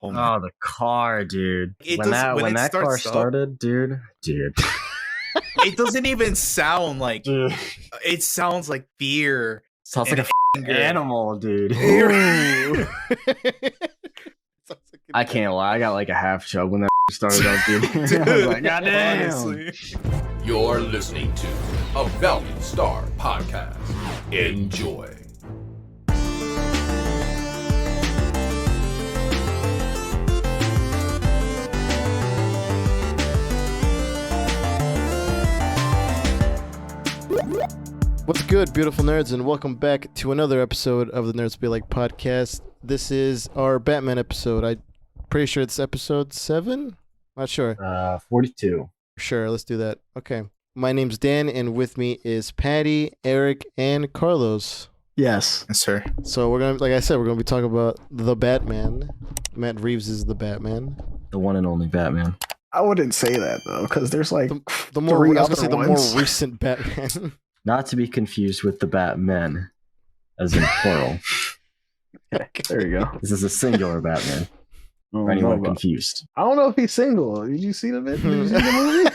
Oh, man. Oh, the car, dude. When that car started, dude. It doesn't even sound like. Dude. It sounds like fear. Sounds like a animal, dude. I can't lie. I got like a half chug when that started up, dude. Dude, I was like, goddamn. honestly. You're listening to a Valiant Star podcast. Enjoy. What's good, beautiful nerds, and welcome back to another episode of the Nerds Be Like podcast. This is our Batman episode. I'm pretty sure it's episode 7? Not sure. 42. Sure, let's do that. Okay. My name's Dan, and with me is Patty, Eric, and Carlos. Yes, sir. So we're gonna, like I said, we're gonna be talking about the Batman. Matt Reeves is the Batman. The one and only Batman. I wouldn't say that though, because there's like the more three I was gonna say other the ones. more recent Batman. Not to be confused with the Batmen, as in plural. Okay, there you go. This is a singular Batman. Oh, For anyone no, confused. I don't know if he's single. Did you see the movie?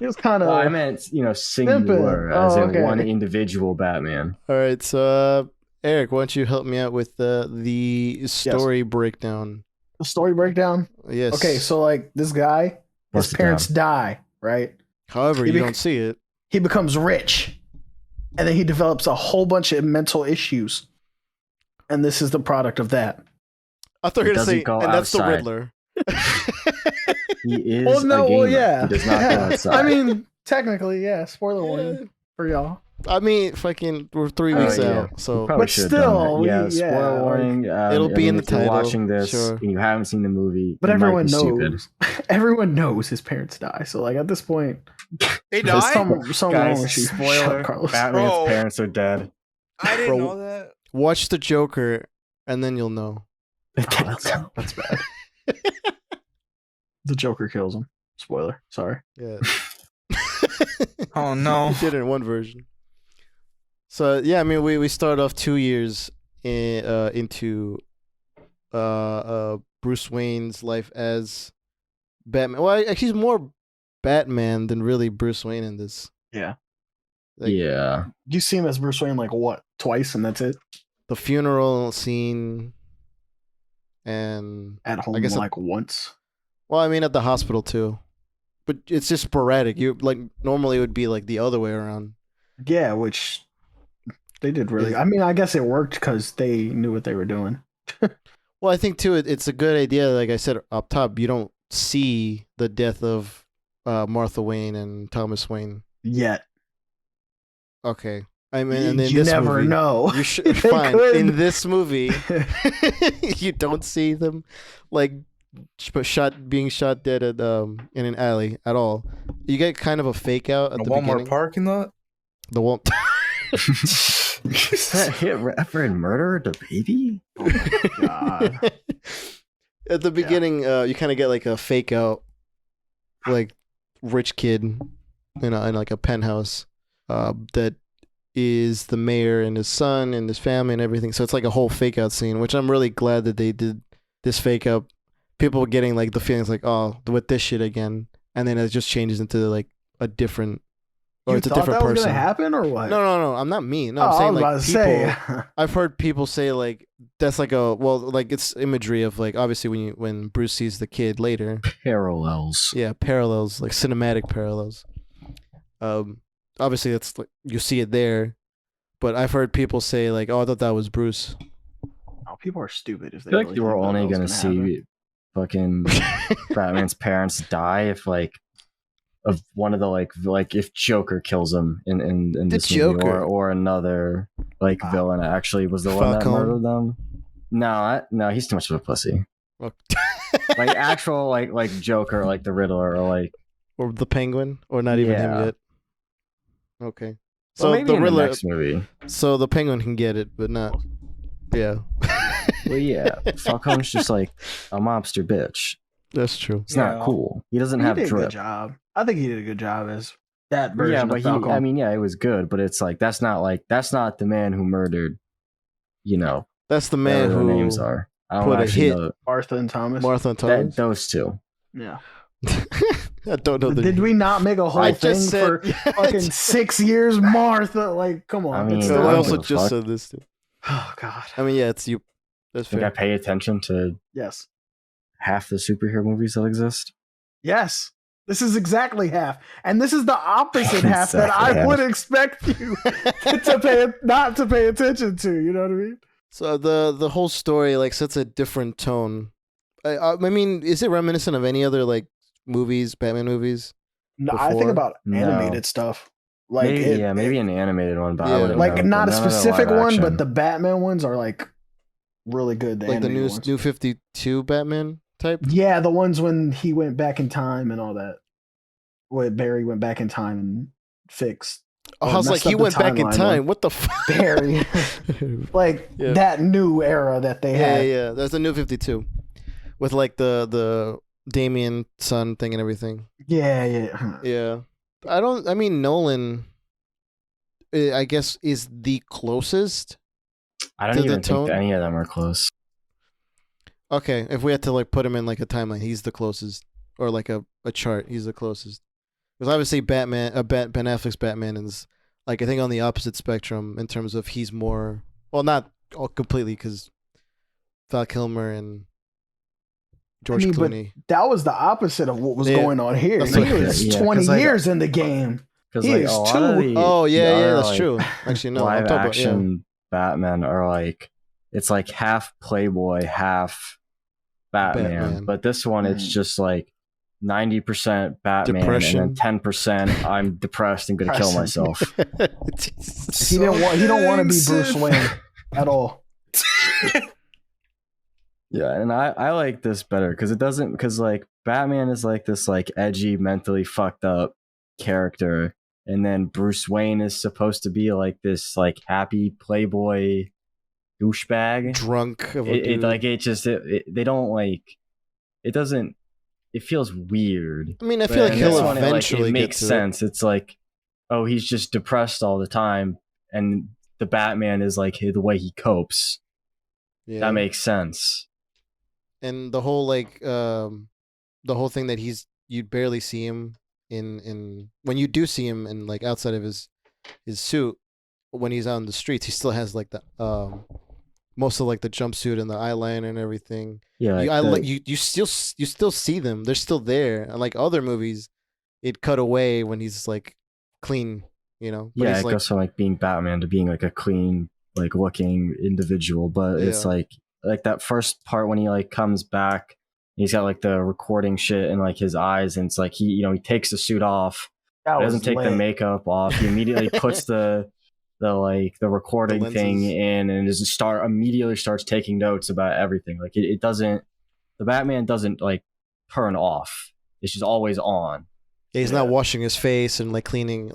It was kind of. Well, I meant, singular, as in okay. one individual Batman. All right, so Eric, why don't you help me out with the story breakdown? The story breakdown. Yes. Okay, so like this guy, Bust his it parents down. die, right? However, He you bec- don't see it. He becomes rich, and then he develops a whole bunch of mental issues, and this is the product of that. I thought you were It going to say, doesn't go and that's the outside. Riddler. He is Well, no, a gamer. well, yeah. He does not go outside. I mean, technically, yeah. Spoiler warning for y'all. I mean, fucking, we're 3 Oh, weeks yeah. out, so Probably But should have done still, that. Yeah, we- spoiler yeah, warning. It'll be in the if you're title, watching this sure. and you haven't seen the movie, But you might everyone be knows. Everyone knows his parents die. So like at this point, They there's died? something wrong with you. Shut spoiler, up, Carlos. Batman's Bro. parents are dead. I didn't Bro. know that. watch the Joker, and then you'll know. That's bad. The Joker kills him. Spoiler. Sorry. Yeah. Oh, no. He did it in one version. So, yeah, I mean, we start off 2 years into Bruce Wayne's life as Batman. Well, actually, he's more Batman than really Bruce Wayne in this. Yeah. Like, Yeah. You see him as Bruce Wayne like what? Twice and that's it? The funeral scene, and At home I guess like once. well, I mean at the hospital too, but it's just sporadic. You like normally it would be like the other way around. Yeah, which they did really. I mean, I guess it worked because they knew what they were doing. Well, I think too it's a good idea. Like I said up top, you don't see the death of Martha Wayne and Thomas Wayne. Yet. Okay, I mean, and in you this never movie, know. You They fine could. in this movie. You don't see them like being shot dead at in an alley at all. You get kind of a fake out at A the Walmart beginning. parking lot? The one. That hit rapper and murdered a baby? God. At the beginning, you kind of get like a fake out, like rich kid in like a penthouse that is the mayor and his son and his family and everything. So it's like a whole fake out scene, which I'm really glad that they did this fake out. People getting like the feelings like, oh, with this shit again, and then it just changes into like a different, or You it's a thought different that was person. gonna happen or what? No, I'm not mean. No, Oh, I'm I saying was like about to people. say. I've heard people say like that's like like it's imagery of like obviously when Bruce sees the kid later. Parallels. Yeah, parallels, like cinematic parallels. Obviously that's like you see it there, but I've heard people say like, "Oh, I thought that was Bruce." Oh, people are stupid if I they feel like really you were think that only was gonna see fucking Batman's parents die if like of one of the like if Joker kills him in this movie Joker. or another like villain actually was the one that Falcone. murdered them. No, he's too much of a pussy. Well, Like actual like Joker, like the Riddler, or like or the Penguin, or not even him Yeah. yet. Okay, so so maybe the in Riddler, the next movie. so the Penguin can get it, but not. Yeah, Well, yeah, Falcone's just like a mobster bitch. that's true. It's Yeah. not cool. He doesn't He have did a good drip. job. I think he did a good job as that version Yeah, of but Falcone. I mean, yeah, it was good, but it's that's not the man who murdered, That's the whatever man their who names are. I don't Put a actually hit. know Martha and Thomas. Martha and that, Thomas. those two. Yeah. I don't know. Did we not make a whole I thing just said. for fucking 6 years, Martha? Like, come on. I mean, it's I still I don't also give a just fuck. said this too. Oh God. I mean, yeah, it's you. That's Think I fair. pay attention to Yes. half the superhero movies that exist? Yes. This is exactly half, and this is the opposite half that Exactly I half. would expect you to not to pay attention to. You know what I mean? So the whole story like sets a different tone. I mean, is it reminiscent of any other like movies, Batman movies? No, I think Before? about No. animated stuff. Like Maybe, maybe an animated one, but I Yeah. wouldn't like know. not a None of the specific live one, action. but the Batman ones are like really good. Like the animated ones. new 52 Batman type? Yeah, the ones when he went back in time and all that. When Barry went back in time and fixed. Oh, or I was like, messed he up the went back in timeline time. one. What the fuck? Barry. Like Yeah. that new era that they Yeah, had. yeah. There's a new 52 with like the Damien son thing and everything. Yeah, yeah. Yeah. I mean, Nolan, I guess, is the closest. I don't to the even think tone? that any of them are close. Okay, if we had to like put him in like a timeline, he's the closest, or like a chart, he's the closest. Because obviously, Ben Affleck's Batman is like I think on the opposite spectrum in terms of he's more not all completely because Val Kilmer and George I mean, but Clooney. that was the opposite of what was Yeah. going on here. That's He what- was yeah, 20 'cause, like, years in the game. Because He like is a lot of too- the Oh yeah, the yeah, other, that's like, true. Actually, no, I'm live talking about action Batman are like it's like half Playboy, half Batman. But this one, it's Mm. just like 90% Batman Depression. and then 10% I'm depressed and gonna kill Depressing. myself. Jesus. He don't want to be Bruce Wayne at all. Yeah, and I like this better because like Batman is like this like edgy, mentally fucked up character, and then Bruce Wayne is supposed to be like this like happy Playboy douchebag. Drunk of a dude. They don't like it doesn't it feels weird. I mean, I But feel like in he'll this one, eventually it get makes to sense. It's like, oh, he's just depressed all the time, and the Batman is like the way he copes. it. Yeah. That makes sense. And the whole like the whole thing that you'd barely see him in when you do see him in like outside of his suit when he's out in the streets, he still has like the most of like the jumpsuit and the eyeliner and everything. Yeah, You still see them. They're still there. And like other movies, it cut away when he's like clean, you know. But yeah, he's it like, goes from like being Batman to being like a clean, like looking individual. But it's Yeah. like that first part when he like comes back, he's got like the recording shit in like his eyes, and it's like he takes the suit off, That doesn't was take the lit. makeup off. He immediately puts the recording The thing lenses. in, and immediately starts taking notes about everything. Like it doesn't. The Batman doesn't like turn off. It's just always on. yeah, he's not washing his face and like cleaning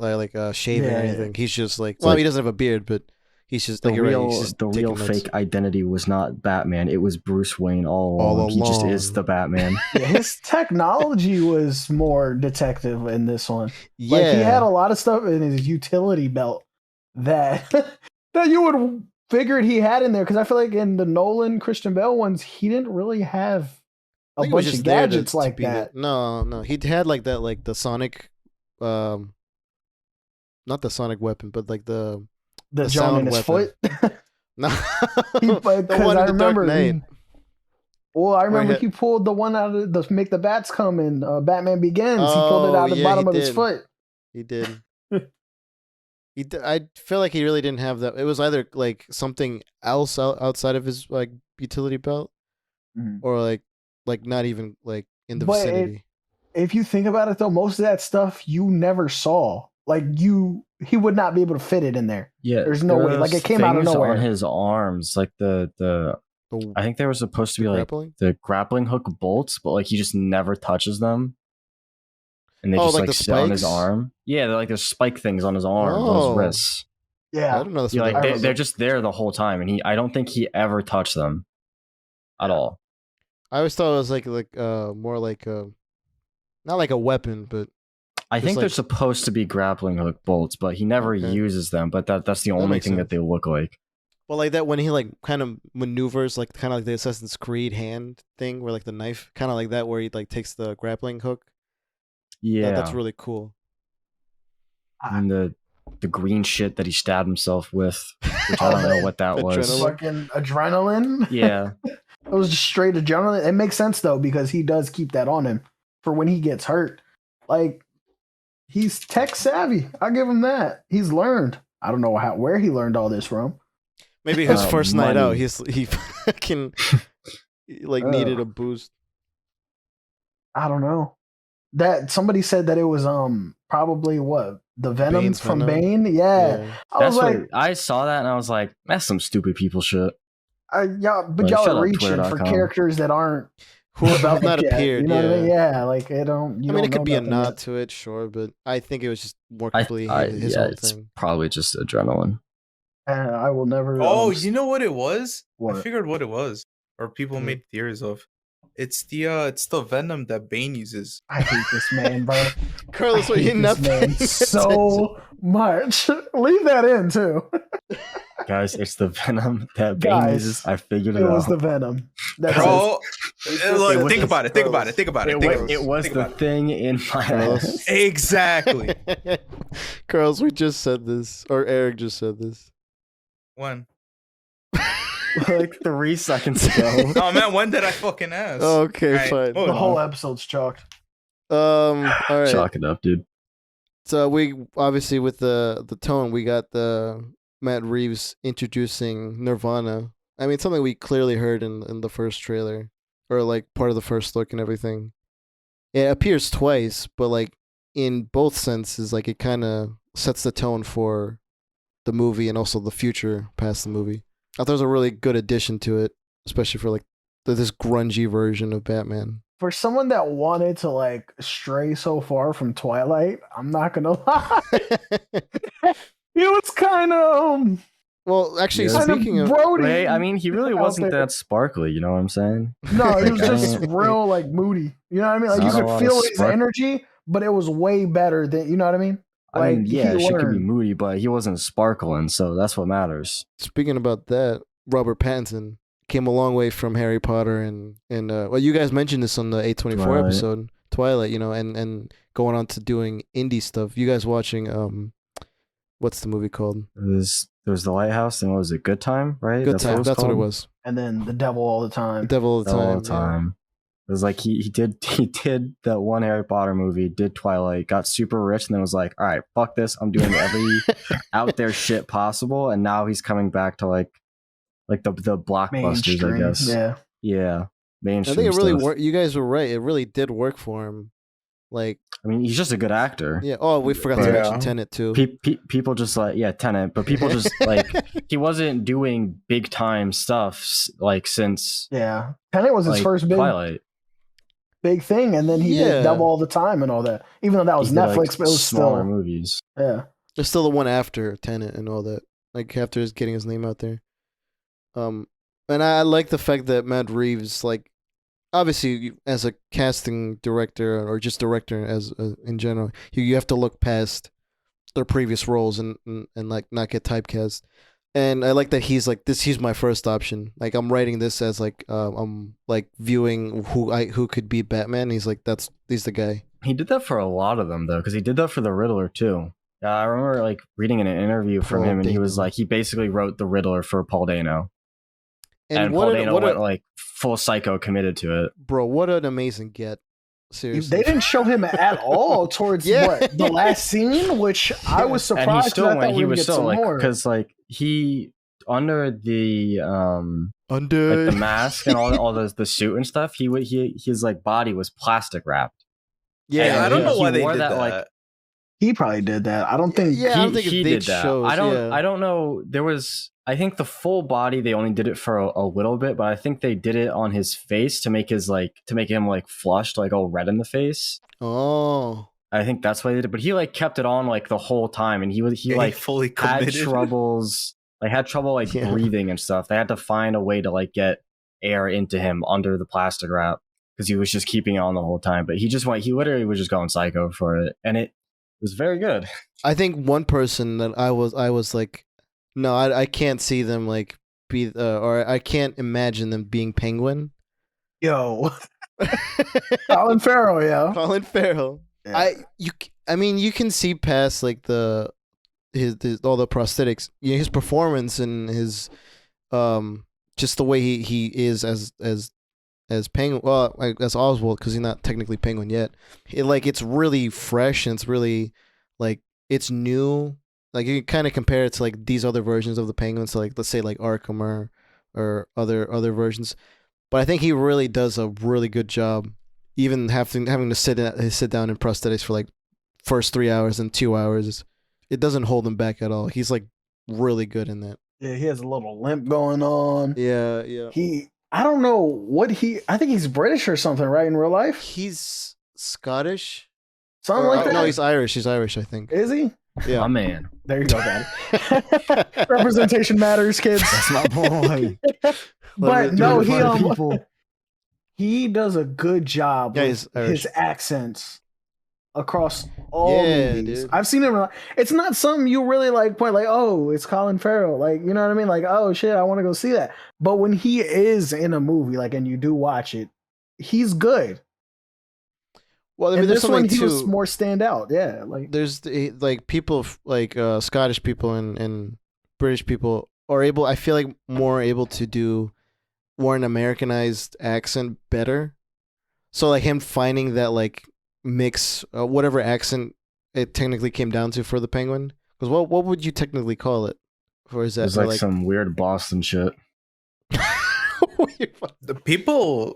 shaving Yeah, or yeah. anything. He's just like It's well, like- he doesn't have a beard, but he's just The like you're right, real, he's just the real taking notes. fake identity was not Batman. It was Bruce Wayne all along. He just is along. the Batman. Yeah, his technology was more detective in this one. Yeah, Like he had a lot of stuff in his utility belt that that you would figured he had in there because I feel like in the Nolan Christian Bale ones he didn't really have I a think it was bunch of just there to- gadgets to like be that. No, he had like that, like the sonic, not the sonic weapon, but like the The the John in sound his weapon. foot. no, Because the one I in the remember Dark Knight. I remember hit- he pulled the one out of the make the bats come in Batman Begins. He pulled it Oh, out of the yeah, bottom he of his did. foot. He did. I feel like he really didn't have that. It was either like something else outside of his like utility belt, or like not even like in the But vicinity. If you think about it though, most of that stuff you never saw. Like he would not be able to fit it in there. Yeah, There's no way. Like, it came out of things nowhere. on his arms, like the I think they were supposed to be like grappling? the grappling hook bolts, but like he just never touches them, and they Oh, just like like the sit on his spikes? arm. Yeah, they're like there's spike things on his arms, on Oh. his wrists. I Yeah. don't know. That's Yeah, what like that was. they're just there the whole time, and I don't think he ever touched them at all. I always thought it was like more like not like a weapon, but I Just think they're like- supposed to be grappling hook bolts, but he never Okay. uses them. But that's the only makes thing sense. that they look like. Well, like that when he like kind of maneuvers like kind of like the Assassin's Creed hand thing, where like the knife, kind of like that, where he like takes the grappling hook. Yeah, That's really cool. and the green shit that he stabbed himself with, which I don't know what that was. Adrenaline. Fucking adrenaline. Yeah, It was just straight adrenaline. It makes sense though because he does keep that on him for when he gets hurt. Like he's tech savvy. I'll give him that. He's learned. I don't know where he learned all this from. Maybe his first night out, money. he fucking like needed a boost. I don't know. That somebody said that it was probably what the Venom Bane's from Venom? Bane. Yeah. I was that's like, what I saw that and I was like, that's some stupid people shit. y'all, but Like, y'all shut are up, reaching for Twitter.com. characters that aren't Who have not yet, appeared? You know what I mean? Yeah. Yeah, like it don't. You I mean, don't it could know be a nothing nod yet. to it, sure, but I think it was just more I, completely his yeah, own it's thing. probably just adrenaline. I will never. Oh, you know what it was? What? I figured what it was, or people Mhm. made theories of. It's the venom that Bane uses. I hate this man, bro. Carlos, I are you hate not this man paying attention? so much. Leave that in too. Guys, it's the venom that Bane Guys, uses. I figured It it was out. the Venom. That's Bro, It was- think about it. Think about it. Think about it. Think about it was Think the about it. thing in my Carlos. ass. Exactly. Carlos, we just said this, or Eric just said this. When? Like 3 seconds ago. Oh man, when did I fucking ask? Okay, Alright, fine. moving the on. whole episode's chalked. All right. Chalk it up, dude. So we obviously with the tone, we got the Matt Reeves introducing Nirvana. I mean, something we clearly heard in the first trailer, or like part of the first look and everything. It appears twice, but like in both senses, like it kind of sets the tone for the movie and also the future past the movie. I thought it was a really good addition to it, especially for like this grungy version of Batman. For someone that wanted to like stray so far from Twilight, I'm not gonna lie. It was kind of Well, actually, Yeah. speaking of, Brody. Wait, I mean, he really out wasn't there. that sparkly, you know what I'm saying? No, he was Like, I just ain't- real like moody. You know what I mean? Like you Not a could lot feel of his spark. energy, but it was way better than you know what I mean? I mean, Like, yeah, he shit could be learned. moody, but he wasn't sparkling, so that's what matters. speaking about that, Robert Pattinson came a long way from Harry Potter and well, you guys mentioned this on the A24 Twilight. episode, Twilight, you know, and going on to doing indie stuff. You guys watching what's the movie called? There was The Lighthouse, and what was it, Good Time, right? Good Time. That's what it was. And then the devil all the time. Devil all the time. All the time. It was like he did that one Harry Potter movie, did Twilight, got super rich, and then was like, all right, fuck this, I'm doing every out there shit possible, and now he's coming back to like the blockbusters, Mainstream. I guess. Yeah. Yeah, I mainstream. think it really stuff. worked. You guys were right. It really did work for him. Like, I mean, he's just a good actor. yeah. Oh, we forgot to Yeah. mention Tenet too. People just like, yeah, Tenet, but people just like, he wasn't doing big time stuff like since Yeah. Tenet was his like first big thing, and then he Yeah. did double all the time and all that. Even though that was he did, Netflix, like, but it was smaller still movies. yeah. There's still the one after Tenet and all that. Like after his getting his name out there. And I like the fact that Matt Reeves, like, obviously as a casting director or just director as in general, you have to look past their previous roles and like not get typecast. And I like that he's like this. He's my first option. Like I'm writing this as like I'm like viewing who could be Batman. He's like he's the guy. He did that for a lot of them though, because he did that for the Riddler too. I remember like reading in an interview from Paul him, and he was Dano. like, he basically wrote the Riddler for Paul Dano, and what Paul a- Dano what a- went like full psycho, committed to it. bro, what an amazing get. Seriously. They didn't show him at all towards Yeah. what the last scene, which I was surprised. And he 'cause still I thought went. we He were was gonna get still some like, more. because like he under the like Undead. the mask and all the suit and stuff. His like body was plastic wrapped. Yeah, I don't he- know why he they wore did that, that. like, He probably did that. I don't think. Yeah, I don't think he they did that. chose, I don't. yeah. I don't know. There was. I think the full body they only did it for a little bit, but I think they did it on his face to make him like flushed, like all red in the face. Oh. I think that's why they did it. But he like kept it on like the whole time, and he Yeah, like fully had committed. troubles. Like had trouble like Yeah. breathing and stuff. They had to find a way to like get air into him under the plastic wrap because he was just keeping it on the whole time. But he literally was just going psycho for it, and it was very good. I think one person that I was like, no, I can't see them like be or I can't imagine them being Penguin. Yo, Colin Farrell, yo. Colin Farrell. Yeah. I mean, you can see past like his all the prosthetics, his performance and his just the way he is as Penguin. Well, as Oswald, because he's not technically Penguin yet. It's really fresh and it's really like it's new. Like you can kind of compare it to like these other versions of the Penguin. So like let's say like Arkham or other versions. But I think he really does a really good job, even having to sit down in prosthetics for like first 3 hours and 2 hours. It doesn't hold him back at all. He's like really good in that. Yeah, he has a little limp going on. Yeah. I don't know I think he's British or something, right, in real life? He's Scottish. Something like that? No, he's Irish. He's Irish, I think. Is he? Yeah. My man. There you go, Daddy. Representation matters, kids. That's my boy. But no, people. he does a good job Yeah, with he's Irish. his accents across all movies. Dude. I've seen him. It's not something you really like point like, oh, it's Colin Farrell. Like, you know what I mean? Like, oh shit, I want to go see that. But when he is in a movie, like, and you do watch it, he's good. Well, I mean, And there's this one, something he was too. more standout. Yeah, like There's like people like Scottish people and British people are able. I feel like more able to do more an Americanized accent better. So like him finding that like mix, whatever accent it technically came down to for the Penguin. Because what would you technically call it? Or is that It's like some weird Boston shit. The people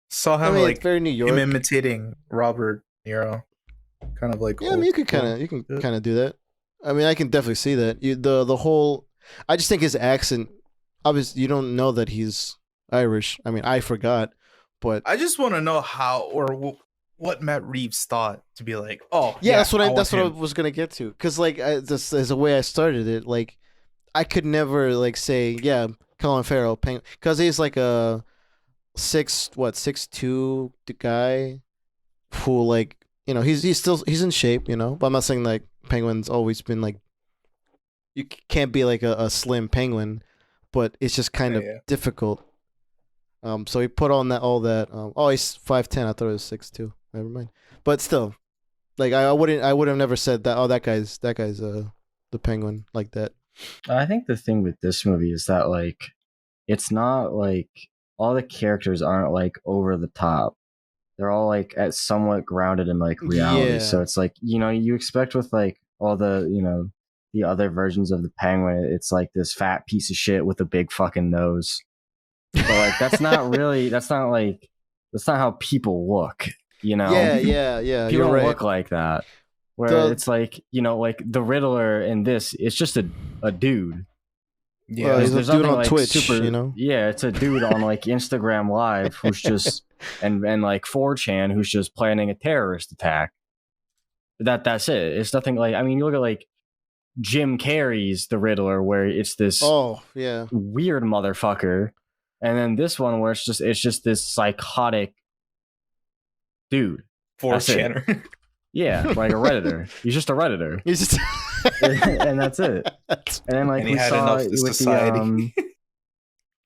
saw him it's like very New York. him imitating Robert Niro, kind of like. Yeah, I mean, you can kind of do that. I mean, I can definitely see that. The whole, I just think his accent. Obviously, you don't know that he's Irish. I mean, I forgot, but I just want to know how or what Matt Reeves thought to be like. Oh, yeah, that's what I want him. was gonna get to. Because like, this is the way I started it. Like, I could never like say Colin Farrell, because he's like a 6'2" guy who like he's in shape, but I'm not saying like Penguin's always been like you can't be like a slim Penguin, but it's just kind of difficult. So he put on all that. He's 5'10". I thought it was 6'2". Never mind. But still, like I would have never said that. Oh, that guy's the Penguin like that. I think the thing with this movie is that like it's not like all the characters aren't like over the top. They're all like at somewhat grounded in like reality. Yeah. So it's like, you expect with like all the, the other versions of the Penguin, it's like this fat piece of shit with a big fucking nose. But like that's not how people look, Yeah. People don't You're right. look like that. Where it's like, like the Riddler in this, it's just a dude. Yeah, Well, he's a There's dude nothing, on like, Twitch, Yeah, it's a dude on like Instagram Live who's just and like 4chan who's just planning a terrorist attack. That's it. It's nothing like, I mean, you look at like Jim Carrey's The Riddler, where it's this weird motherfucker, and then this one where it's just this psychotic dude. 4chaner. Yeah, like a Redditor. He's just a Redditor. He's just and that's it. And then like And he we had saw enough with society.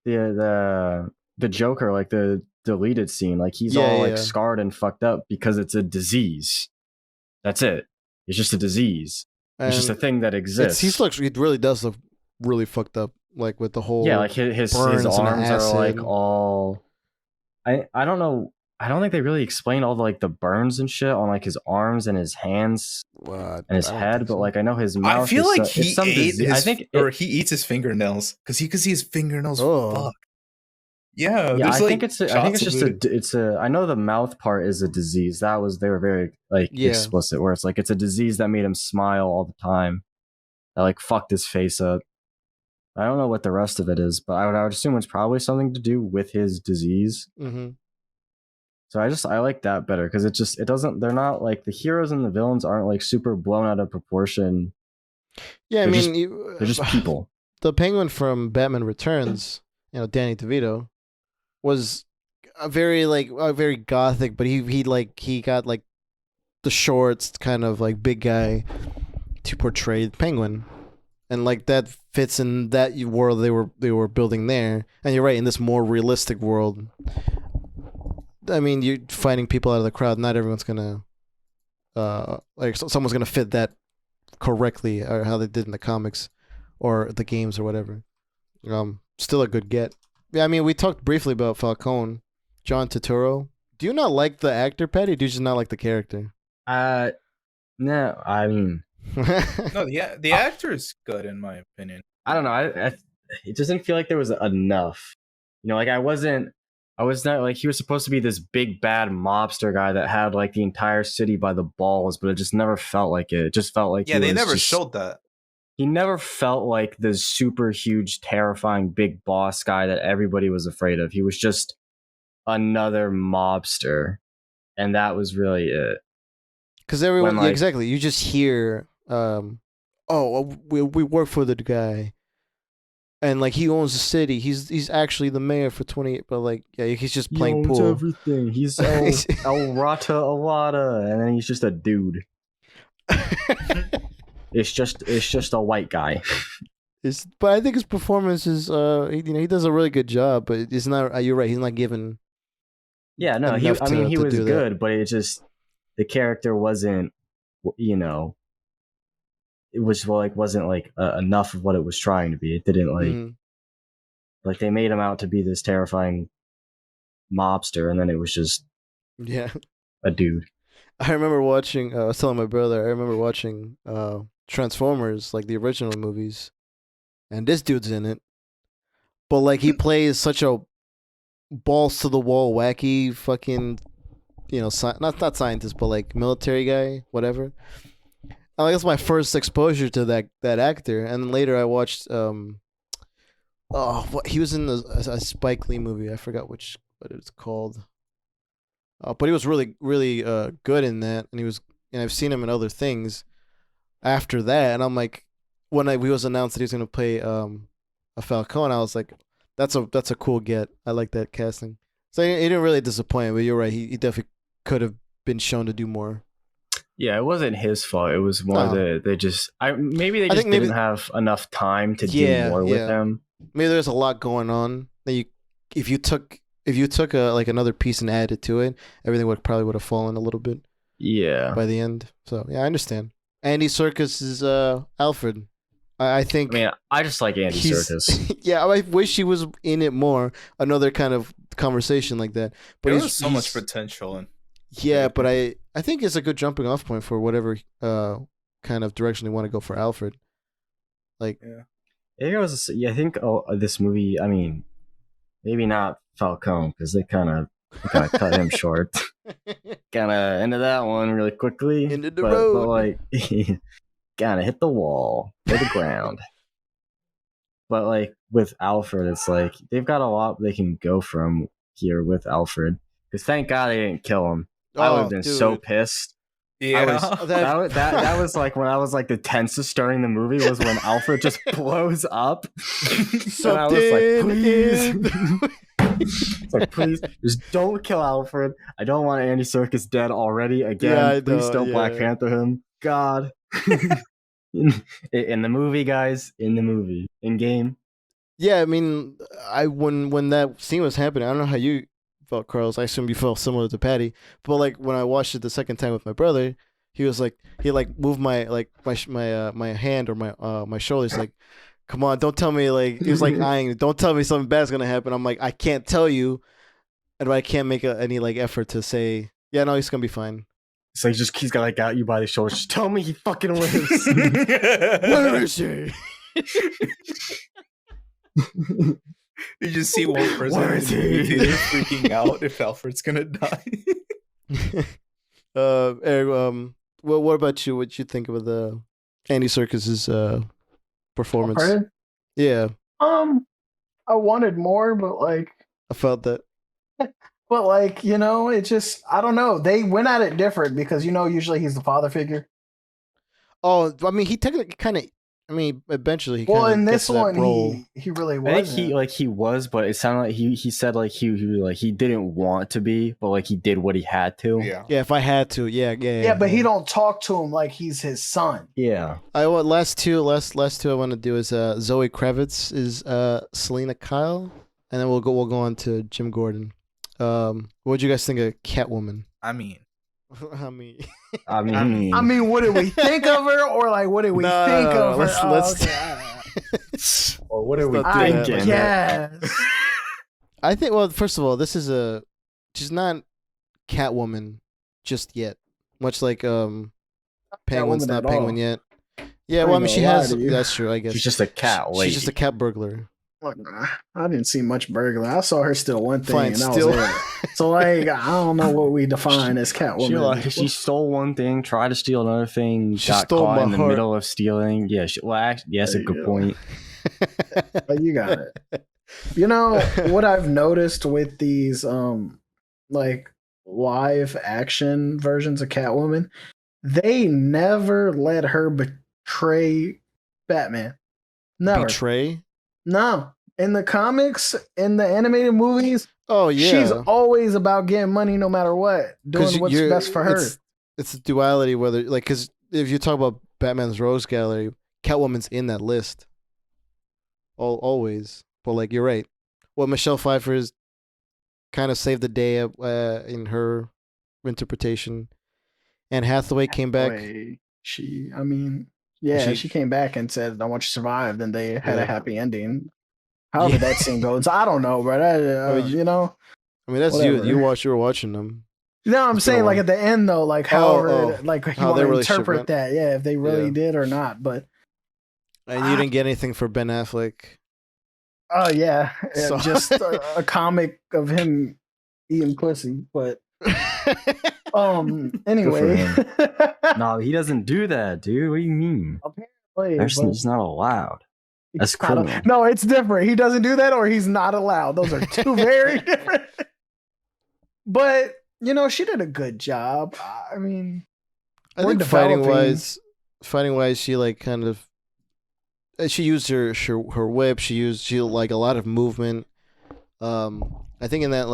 the Joker, like the deleted scene, like he's all like scarred and fucked up because it's a disease. That's it. It's just a disease. It's just a thing that exists. He really does look really fucked up, like with the whole like his arms are like all. I don't know. I don't think they really explained all the burns and shit on like his arms and his hands and his head, but like I know his mouth. I feel like he eats his fingernails because he could see his fingernails. Fuck. Yeah, I think it's just I know the mouth part is a disease. They were very explicit, where it's like it's a disease that made him smile all the time. That like fucked his face up. I don't know what the rest of it is, but I would assume it's probably something to do with his disease. Mm-hmm. So I like that better because it doesn't. They're not like the heroes and the villains aren't like super blown out of proportion. Yeah, they're just people. The Penguin from Batman Returns, Danny DeVito, was very gothic, but he got like the shorts, kind of like big guy to portray the Penguin. and like that fits in that world they were building there. And you're right, in this more realistic world, I mean, you're fighting people out of the crowd. Not everyone's gonna someone's gonna fit that correctly, or how they did in the comics or the games or whatever. Still a good get. Yeah, I mean, we talked briefly about Falcone, John Turturro. Do you not like the actor, Patty? Or do you just not like the character? No, I mean, No, the actor is good in my opinion. I don't know. It doesn't feel like there was enough. You know, like I was not like, he was supposed to be this big bad mobster guy that had like the entire city by the balls, but it just never felt like it. It just felt like they never showed that. He never felt like the super huge, terrifying big boss guy that everybody was afraid of. He was just another mobster, and that was really it. Because everyone, exactly, you just hear, we work for the guy, and like he owns the city. He's actually the mayor for 28, but like he's just playing he owns pool. Everything. He's El Rata Alada, and then he's just a dude. It's just a white guy. But I think his performance is, he does a really good job. But it's not. You're right. He's not given. Yeah, no. He was good, but it just, the character wasn't, it wasn't enough of what it was trying to be. It didn't like they made him out to be this terrifying mobster, and then it was just a dude. I remember watching. I was telling my brother. I remember watching Transformers, like the original movies, and this dude's in it. But like he plays such a balls to the wall, wacky fucking, not scientist, but like military guy, whatever. I guess my first exposure to that actor, and then later I watched he was in a Spike Lee movie. I forgot what it's called. But he was really, really good in that, and I've seen him in other things after that, and I'm like, when we was announced that he was gonna play a Falcone, I was like, that's a cool get. I like that casting. So he didn't really disappoint, but you're right, he definitely could have been shown to do more. Yeah, it wasn't his fault. It was more they just didn't have enough time to do more with him. Maybe there's a lot going on that if you took another piece and added to it, everything would have fallen a little bit. Yeah. By the end. So yeah, I understand. Andy Serkis is Alfred. I think. I mean, I just like Andy Serkis. Yeah, I wish he was in it more. Another kind of conversation like that. But there was so much potential in. Yeah, but I think it's a good jumping off point for whatever kind of direction they want to go for Alfred. Like, I think this movie. I mean, maybe not Falcone, because they kind of cut him short. Kind of into that one really quickly. Into the road. But like, kind of hit the wall, hit the ground. But like with Alfred, it's like they've got a lot they can go from here with Alfred. Because thank God they didn't kill him. I would have been so pissed. Yeah, that was like when I was like the tensest during the movie was when Alfred just blows up. And I was like, please. It's like, please, just don't kill Alfred. I don't want Andy Serkis dead already. Again, please don't Black Panther him. God. In the movie, guys. In the movie. In game. Yeah, I mean, when that scene was happening, I don't know how you felt, Carlos. I assume you felt similar to Patty. But like when I watched it the second time with my brother, he moved my hand or my shoulders, like, come on, don't tell me, like, he was like eyeing, don't tell me something bad's gonna happen. I'm like, I can't tell you, and I can't make any like effort to say, yeah, no, he's gonna be fine. So he's got like got you by the shoulders. Just tell me he fucking lives. Where is he? You just see one person freaking out if Alfred's gonna die. Eric, what about you? What you think of the Andy Serkis's performance? Pardon? Yeah. I wanted more, but like I felt that. But like, it just, I don't know. They went at it different because usually he's the father figure. Oh, I mean, he technically kind of I mean, eventually he Well, kind in of gets this to that one, role. he really I was. think he was, but it sounded like he said like he didn't want to be, but like he did what he had to. Yeah. Yeah, if I had to, yeah. But he don't talk to him like he's his son. Yeah. Last two I want to do is Zoe Kravitz is Selena Kyle, and then we'll go on to Jim Gordon. What'd you guys think of Catwoman? I mean, I mean, I mean, I mean, what did we think of her, or like what did we think of her? Let's or what are we Let's not do that. thinking? Yes. I think. Well, first of all, she's not Catwoman just yet. Much like Penguin's Catwoman not at Penguin all. yet. Yeah, well, I mean, she gonna lie has. to you. That's true. I guess She's just a cat lady. She's just a cat burglar. Look, I didn't see much burglar. I saw her steal one thing, Fine, and that still. was it. So, like, I don't know what we define as Catwoman. She stole one thing, tried to steal another thing, She got stole caught my in the heart. middle of stealing. Yeah, that's a There good you go. point. But you got it. You know what I've noticed with these like live action versions of Catwoman, they never let her betray Batman. Never. Betray? No. In the comics, in the animated movies, Oh yeah. she's always about getting money no matter what, 'Cause doing what's you're- best for her. It's a duality, whether like because if you talk about Batman's Rose Gallery, Catwoman's in that list. Always, but like you're right. Well, Michelle Pfeiffer's kind of saved the day in her interpretation. Anne Hathaway came back. She She- came back and said, "I want you to survive." Then they had Yeah. a happy ending. However Yeah. that scene goes, I don't know, but I mean, you know. I mean, that's Whatever. you were watching them. No, I'm It's been a saying like while. at the end though, like however, like you How want their to relationship interpret went. that, yeah, if they really Yeah. did or not. But And you didn't get anything for Ben Affleck. oh yeah, So- just a comic of him eating pussy. But anyway, No, he doesn't do that, dude. What do you mean? apparently, That's but- it's not allowed. That's He's not a- criminal. no, it's different. He doesn't do that, or he's not allowed. Those are two very different. But you know, she did a good job. I mean, I We're think developing- fighting wise, she like kind of she used her whip. She like a lot of movement. I think in that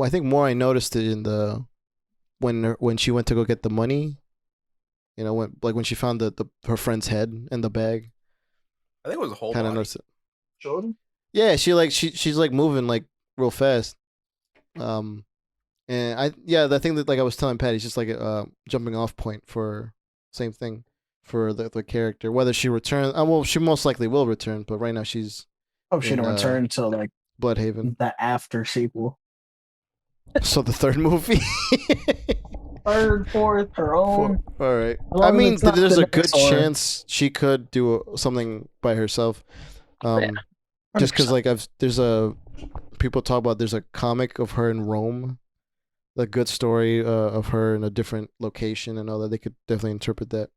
I think more I noticed it in the when she went to go get the money. You know, when she found her friend's head in the bag. I think it was a whole Kind of body. noticed it. Jordan. Yeah, she's like moving like real fast. And I think that like I was telling Patty, it's just like a jumping off point for same thing for the character. Whether she returns, well, she most likely will return, but right now she's Oh, she didn't return until like Bloodhaven. the after sequel. So the third movie. Third, fourth, her own. All right. As long I as mean, it's not there's the a good next one. chance she could do something by herself. Just because like people talk about there's a comic of her in Rome, a good story of her in a different location and all that. They could definitely interpret that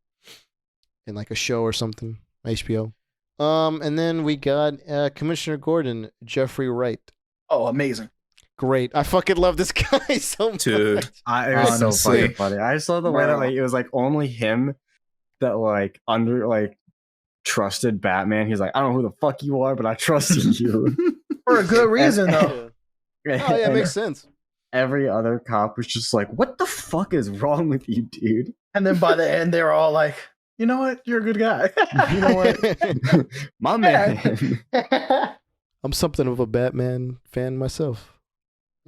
in like a show or something, HBO. And then we got Commissioner Gordon, Jeffrey Wright. Oh, amazing. Great. I fucking love this guy so much. Dude. It was so Honestly. fucking funny. I saw the way that Bro. like it was like only him that like trusted Batman. He's like, I don't know who the fuck you are, but I trust you. For a good reason, though. Oh yeah, it And makes sense. every other cop was just like, what the fuck is wrong with you, dude? And then by the end, they were all like, you know what? You're a good guy. You know what? My man. I'm something of a Batman fan myself.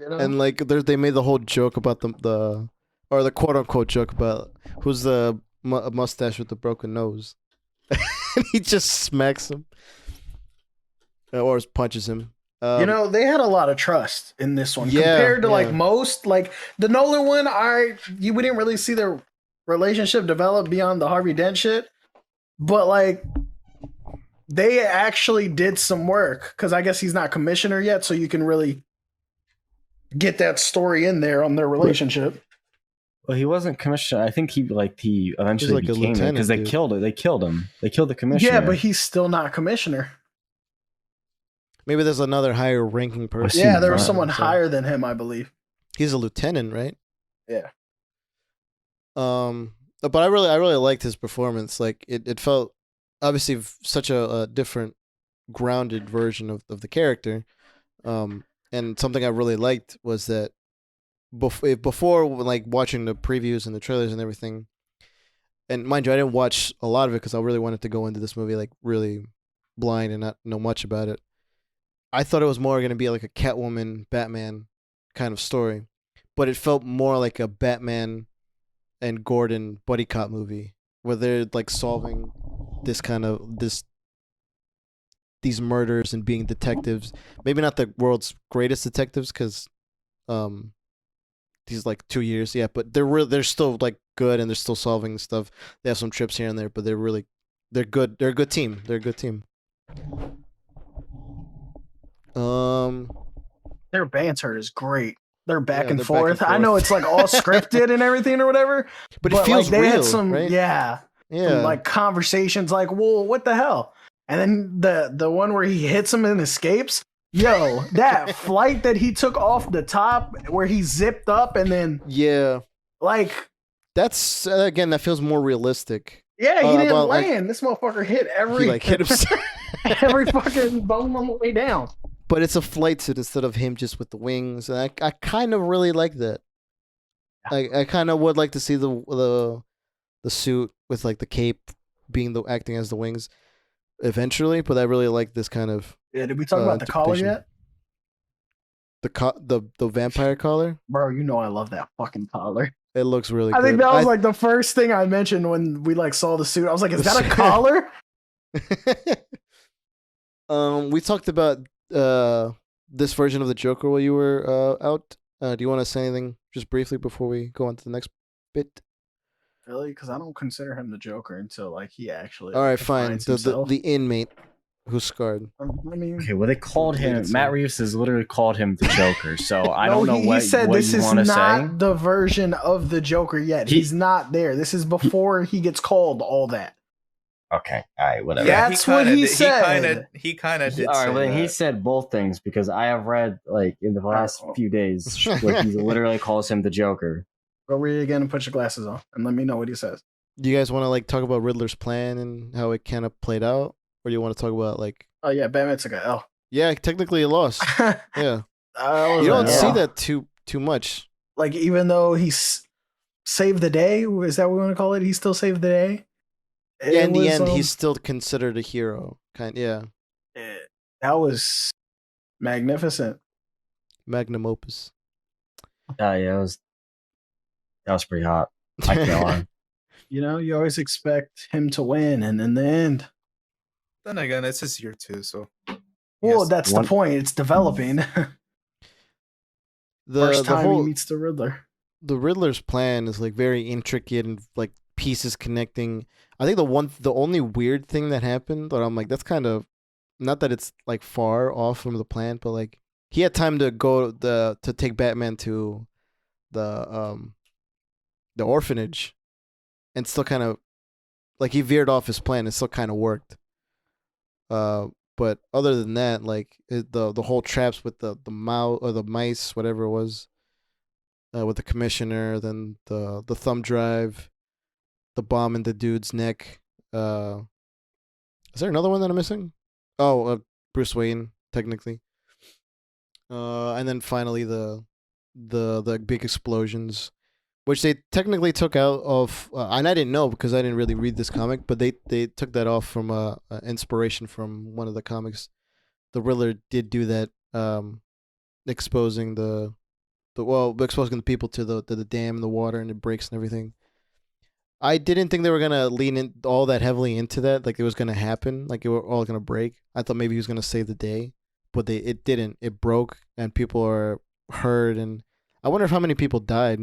You know? And like they made the whole joke about the quote unquote joke about who's the mustache with the broken nose. And he just smacks him or punches him. you know, they had a lot of trust in this one Yeah, compared to like yeah. most. Like the Nolan one, we didn't really see their relationship develop beyond the Harvey Dent shit, but like they actually did some work because I guess he's not commissioner yet, so you can really get that story in there on their relationship. Well, he wasn't commissioner. I think he eventually like a became it lieutenant, because they dude. killed it. They killed him. They killed the commissioner. Yeah, but he's still not commissioner. Maybe there's another higher ranking person. See, Yeah, there was right, someone so- higher than him, I believe. He's a lieutenant, right? Yeah. But I really liked his performance. Like it felt obviously such a different, grounded version of the character. And something I really liked was that before like watching the previews and the trailers and everything, and mind you, I didn't watch a lot of it because I really wanted to go into this movie like really blind and not know much about it. I thought it was more going to be like a Catwoman Batman kind of story, but it felt more like a Batman and Gordon buddy cop movie where they're like solving these murders and being detectives. Maybe not the world's greatest detectives because um these like 2 years, yeah, but they're still like good and they're still solving stuff. They have some trips here and there, but they're good. They're a good team. They're a good team. Um, Their banter is great. They're back Yeah, and they're back forth. and I know forth. it's like all scripted and everything or whatever, but it feels like they real, had some right? some, Yeah, like conversations like, well, what the hell? And then the one where he hits him and escapes. Yo, that flight that he took off the top where he zipped up and then yeah. like That's again, that feels more realistic. yeah, he didn't well, like, land. This motherfucker hit every He like hit himself. every fucking bone on the way down. But it's a flight suit instead of him just with the wings, and I kind of really like that. I kind of would like to see the suit with like the cape being the acting as the wings eventually, but I really like this kind of Yeah, did we talk about the collar interpretation. yet? The vampire collar. Bro, you know I love that fucking collar. It looks really I good. think that was like the first thing I mentioned when we like saw the suit. I was like, is The that a suit. collar? We talked about this version of the Joker while you were out. Do you want to say anything just briefly before we go on to the next bit? Really? Because I don't consider him the Joker until like he actually All right, fine. defines The himself. the inmate who's scarred. I mean, Okay, well, they called him. It's Matt a- Reeves has literally called him the Joker. So I no, don't know he what, said what this you is want to not say. the version of the Joker yet. He- He's not there. This is before he gets called all that. Okay, all right, whatever. Yeah. That's what he said. He kind of did. All right, say well, then he that. said both things because I have read like in the last Oh. few days, like he literally calls him the Joker. Go read it again and put your glasses on and let me know what he says. Do you guys want to like talk about Riddler's plan and how it kind of played out, or do you want to talk about like? Oh yeah, Batman took a L. Yeah, technically it lost. Yeah, I was you don't like, see oh. that too much. Like even though he's saved the day, is that what we want to call it? He still saved the day. Yeah, in the was, end, he's still considered a hero. Yeah, that was magnificent. magnum opus. Yeah, that was pretty hot. I can't lie. You know, you always expect him to win, and in the end, Then again, it's his year too, so. well, Yes. that's the point. It's developing. First the time whole he meets the Riddler. the Riddler's plan is like very intricate and like pieces connecting. I think the only weird thing that happened, or I'm like, that's kind of not that it's like far off from the plan, but like he had time to go to take Batman to the orphanage, and still kind of like he veered off his plan. It still kind of worked. But other than that, like the whole traps with the mouse or the mice, whatever it was, with the commissioner, then the thumb drive, the bomb in the dude's neck. Is there another one that I'm missing? Oh, Bruce Wayne, technically. And then finally the big explosions, which they technically took out of, and I didn't know because I didn't really read this comic, but they took that off from inspiration from one of the comics. The Riddler did do that, exposing exposing the people to the dam and the water and it breaks and everything. I didn't think they were gonna lean in all that heavily into that, like it was gonna happen, like it were all gonna break. I thought maybe he was gonna save the day, but it didn't. It broke and people are hurt, and I wonder how many people died.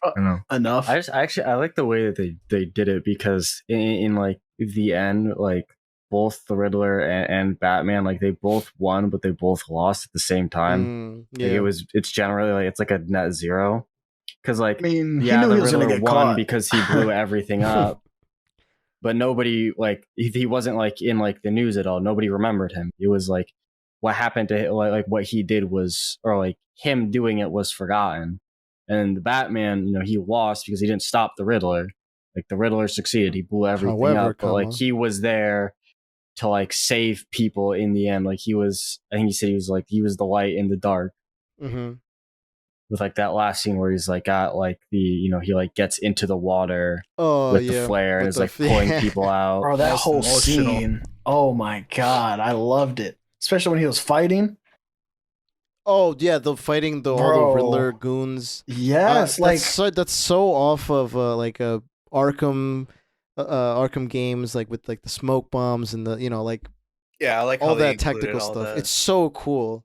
I don't know. Enough. I like the way that they did it because in like the end, like both the Riddler and Batman, like they both won, but they both lost at the same time. Yeah. Like it's generally like it's like a net zero. Because like I mean, yeah, he knew the he was Riddler gonna get won caught because he blew everything up. But nobody like he wasn't like in like the news at all. Nobody remembered him. It was like what happened to him, like what he did was, or like him doing it was forgotten. And the Batman, you know, he lost because he didn't stop the Riddler. Like the Riddler succeeded, he blew everything However, up, but like he was there to like save people in the end. Like he was, I think he said he was the light in the dark. Mm-hmm. With like that last scene where he's like got like he like gets into the water Oh with yeah, the flare and with is the like pulling people out. Bro, that That's whole emotional. scene. Oh my god, I loved it. Especially when he was fighting. Oh yeah, the fighting all the Bro. Riddler goons. Yes, like that's so off of like a Arkham, Arkham games, like with like the smoke bombs and the like Yeah, I like all how they that included technical all stuff. that. It's so cool.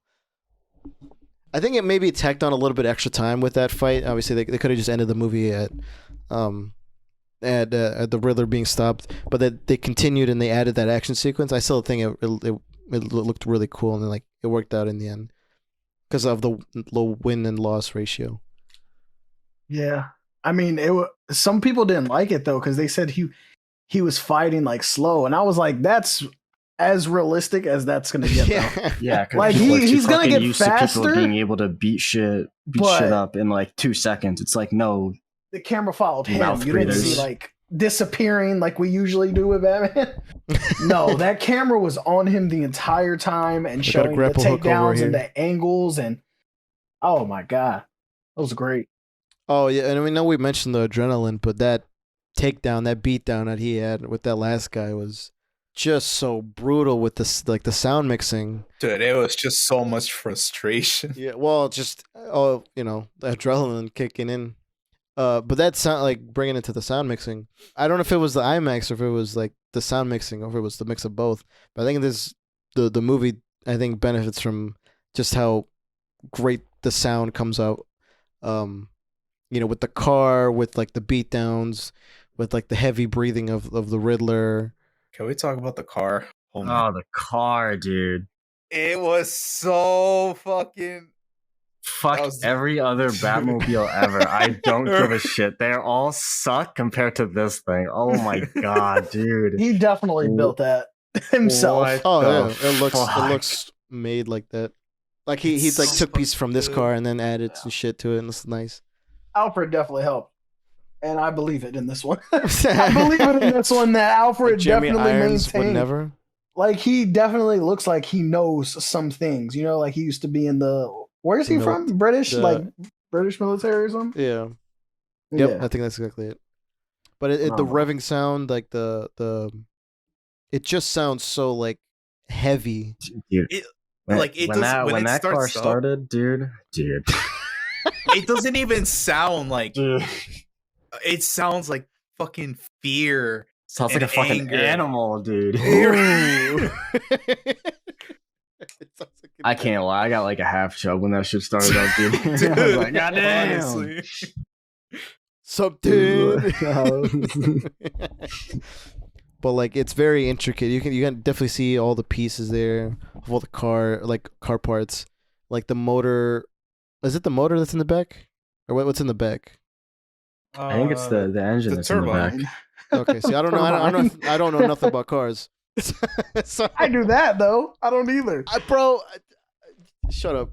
I think it maybe tacked on a little bit extra time with that fight. Obviously, they could have just ended the movie at the Riddler being stopped, but that they continued and they added that action sequence. I still think it looked really cool and like it worked out in the end because of the low win and loss ratio. yeah. I mean, some people didn't like it though because they said he was fighting like slow, and I was like, that's as realistic as that's gonna get. Though. Yeah, 'cause Like, people are too he's gonna fucking get used to people faster, being able to beat shit but- up in like 2 seconds. It's like no, The camera followed him. Mouth You didn't breathers. see like disappearing like we usually do with Batman. No, that camera was on him the entire time and We got a showing the grapple hook over takedowns here. and the angles and oh my god, that was great. Oh yeah, and we know we mentioned the adrenaline, but that takedown, that beatdown that he had with that last guy was just so brutal with the the sound mixing. Dude, it was just so much frustration. Yeah, well, just the adrenaline kicking in. But that sound like bringing it to the sound mixing. I don't know if it was the IMAX or if it was like the sound mixing or if it was the mix of both. But I think the movie I think benefits from just how great the sound comes out. With the car, with like the beatdowns, with like the heavy breathing of the Riddler. Can we talk about the car? Oh, man. oh the car, dude. It was so fucking. Fuck That was- every other Batmobile ever. I don't give a shit. They all suck compared to this thing. Oh my god, dude. He definitely built that himself. What Oh the yeah, it fuck? looks made like that. Like he It's like so took pieces from this good. car and then added some shit to it, and it's nice. Alfred definitely helped. And I believe it in this one. I believe it in this one that Alfred Like Jeremy definitely Irons would maintained. never. Like he definitely looks like he knows some things. Like he used to be in the. Where is he from? British, like British military or something. Yeah. Yep. Yeah. I think that's exactly it. But the Oh. revving sound, like it just sounds so like heavy. Dude. It- When, like, it when does- that when when it that car starts up- started, dude. It doesn't even sound like. Dude. It sounds like fucking fear. Sounds like and a fucking anger. animal, dude. Ooh. It sounds like a- I can't lie. I got like a half chub when that shit started up, dude. Dude, I was like, God damn. honestly. Something. But like it's very intricate. You can definitely see all the pieces there of all the car parts. Like the motor. Is it the motor that's in the back? Or what's in the back? I think it's the engine the that's in the back. turbine. Okay, see I don't know I don't know nothing about cars. So, I do that though. I don't either. bro, shut up.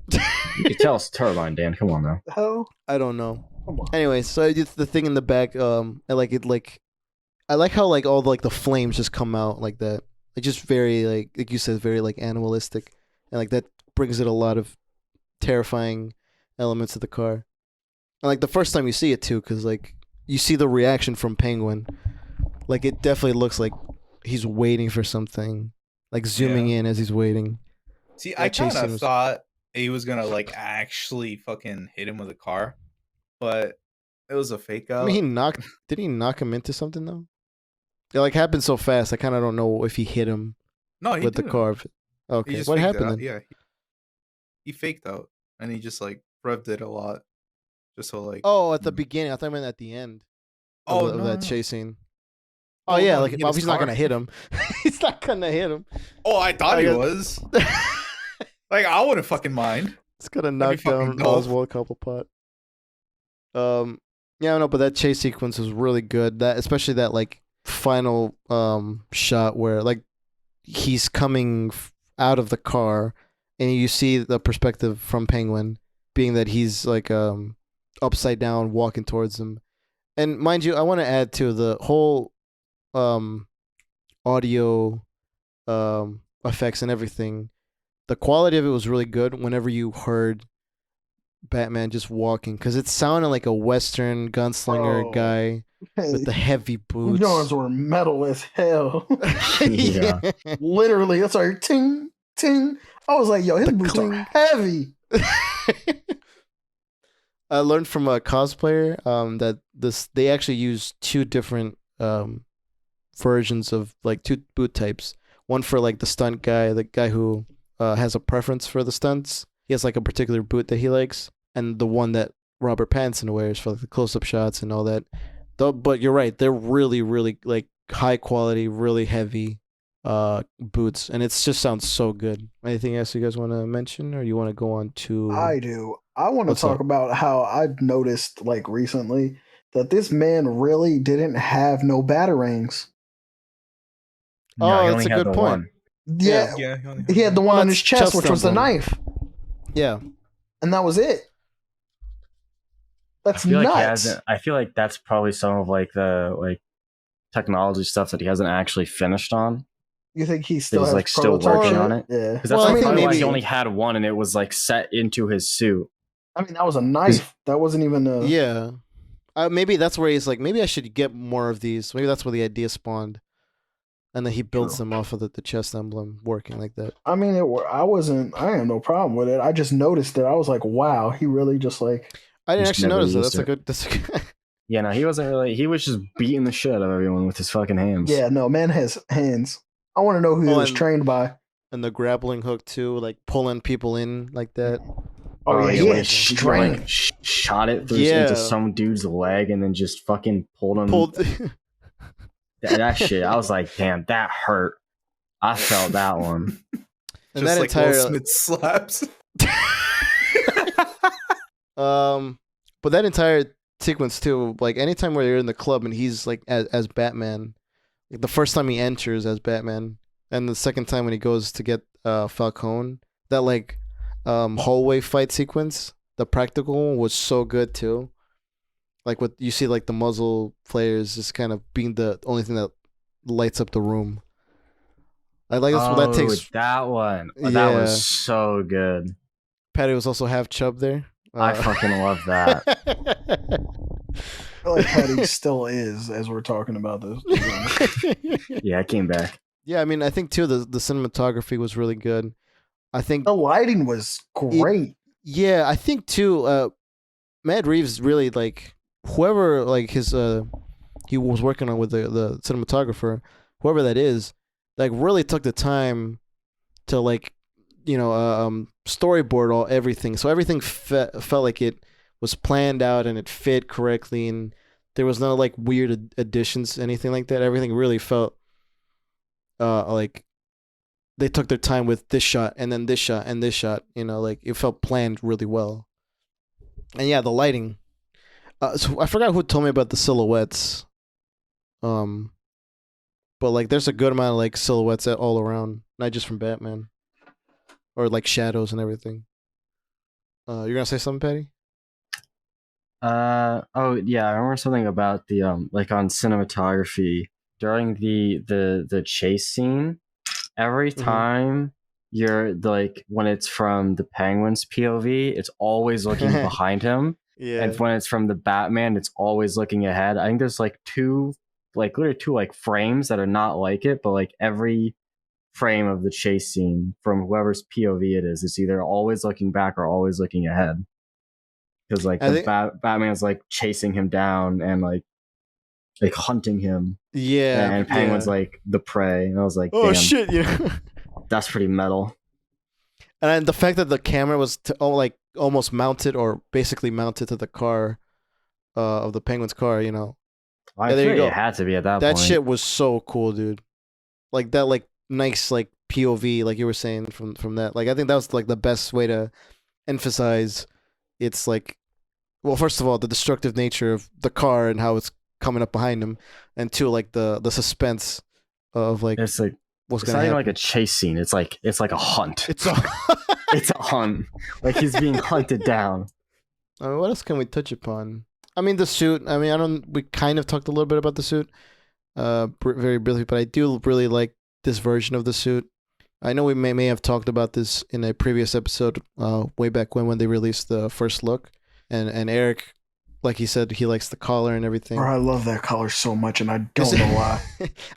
You can tell it's a turbine, Dan. Come on now. Hell, I don't know. come on. Anyway, so it's the thing in the back. I like it. Like, I like how like all the flames just come out like that. Like just very like you said, very like animalistic, and like that brings it a lot of terrifying elements of the car. And like the first time you see it too, because like you see the reaction from Penguin. Like it definitely looks like he's waiting for something. Like zooming in as he's waiting. See, That I chase kind scene of was- thought he was gonna like actually fucking hit him with a car, but it was a fake out. I mean, did he knock him into something though? It like happened so fast. I kind of don't know if he hit him no, he with the didn't. car. He Okay, just what faked happened out. then? Yeah, he faked out, and he just like revved it a lot, just so like. Oh, at the beginning. I thought I meant at the end. Oh, Of no, that no. chase scene. Oh, Oh yeah, no, like he hit well, his he's not car. gonna hit him. He's not gonna hit him. Oh, I thought I he guess- was. Like I wouldn't fucking mind. It's gonna That'd knock be fucking down dope. Oswald Cobblepot. Yeah, no, but that chase sequence was really good. That especially that like final shot where like he's coming out of the car and you see the perspective from Penguin being that he's like upside down walking towards him. And mind you, I want to add to the whole audio effects and everything. The quality of it was really good whenever you heard Batman just walking, because it sounded like a Western gunslinger guy with the heavy boots. Jones were metal as hell. Yeah. Literally, that's like ting ting. I was like, yo, his The boots cling. are heavy. I learned from a cosplayer that they actually use two different versions of like two boot types. One for like the stunt guy, the guy who has a preference for the stunts. He has like a particular boot that he likes, and the one that Robert Pattinson wears for like the close-up shots and all that. But you're right, they're really, really like high quality, really heavy boots, and it just sounds so good. Anything else you guys want to mention, or you want to go on to? I do. I want to What's talk up? about how I've noticed like recently that this man really didn't have no batarangs. No, Oh, he that's only a had good the point. one. Yeah, Yeah, he had the one on That's his chest, chest which was the emblem. knife, Yeah, and that was it. That's I feel like he nuts. hasn't. I feel like that's probably some of like the like technology stuff that he hasn't actually finished on. You think he still He's has like still prototypes working of on it. Yeah. Because that's Well, I probably think why maybe- he only had one, and it was like set into his suit. I mean, that was a knife. That wasn't even a. yeah. Maybe that's where he's like, maybe I should get more of these. Maybe that's where the idea spawned, and then he builds True. them off of the chest emblem working like that. I mean, I had no problem with it. I just noticed it. I was like, wow, he really just like. I didn't Just actually never notice that. used That's a it. good. That's a good. Yeah, no, he wasn't really. He was just beating the shit out of everyone with his fucking hands. Yeah, no, man has hands. I want to know who he Oh, was and- trained by. And the grappling hook too, like pulling people in like that. Oh, yeah, he he like, had sh- strength. like shot it through Yeah. into some dude's leg and then just fucking pulled him. Pulled. That shit. I was like, damn, that hurt. I felt that one. And Just that like entire Will Smith slaps. But that entire sequence too, like anytime where you're in the club and he's like as Batman, like the first time he enters as Batman, and the second time when he goes to get Falcone, that like hallway fight sequence, the practical one was so good too. Like what you see, like the muzzle players just kind of being the only thing that lights up the room. I like this. That takes. that one. That Yeah. was so good. Patty was also half chub there. I fucking love that. I feel like Patty still is as we're talking about this. to be honest. Yeah, I came back. Yeah, I mean, I think too the cinematography was really good. I think, The lighting was great. yeah, I think too. Matt Reeves really like whoever like his he was working on with the cinematographer, whoever that is, like really took the time to like storyboard all everything, so everything felt like it was planned out and it fit correctly, and there was no like weird additions, anything like that. Everything really felt like they took their time with this shot and then this shot and this shot. Like it felt planned really well. And yeah, the lighting. So I forgot who told me about the silhouettes. But like there's a good amount of like silhouettes all around, not just from Batman. Or like shadows and everything. You're gonna say something, Patty? Oh yeah, I remember something about the like on cinematography during the chase scene. Every Mhm. time you're like when it's from the Penguin's POV, it's always looking behind him. Yeah. And when it's from the Batman, it's always looking ahead. I think there's like literally two like frames that are not like it, but like every frame of the chase scene from whoever's POV it is, it's either always looking back or always looking ahead. Because like I the think- Batman's like chasing him down and like hunting him, Yeah. and Penguin's yeah. like the prey. And I was like, Oh damn, shit! Yeah. that's pretty metal. And then the fact that the camera was almost mounted or basically mounted to the car, of the Penguin's car. I Yeah, there feel you like go. it had to be at that That point. shit was so cool, dude. Like that, like nice, like POV, like you were saying from that. Like I think that was like the best way to emphasize. It's like, well, first of all, the destructive nature of the car and how it's coming up behind him, and two, like the suspense of like It's like what's it's gonna not even happen. like a chase scene. It's like a hunt. It's a. It's a hunt. Like he's being hunted down. What else can we touch upon? I mean, the suit. I mean, I don't. We kind of talked a little bit about the suit, very briefly, but I do really like this version of the suit. I know we may have talked about this in a previous episode, way back when they released the first look, and Eric, like he said, he likes the collar and everything. Bro, I love that color so much, and I don't know why.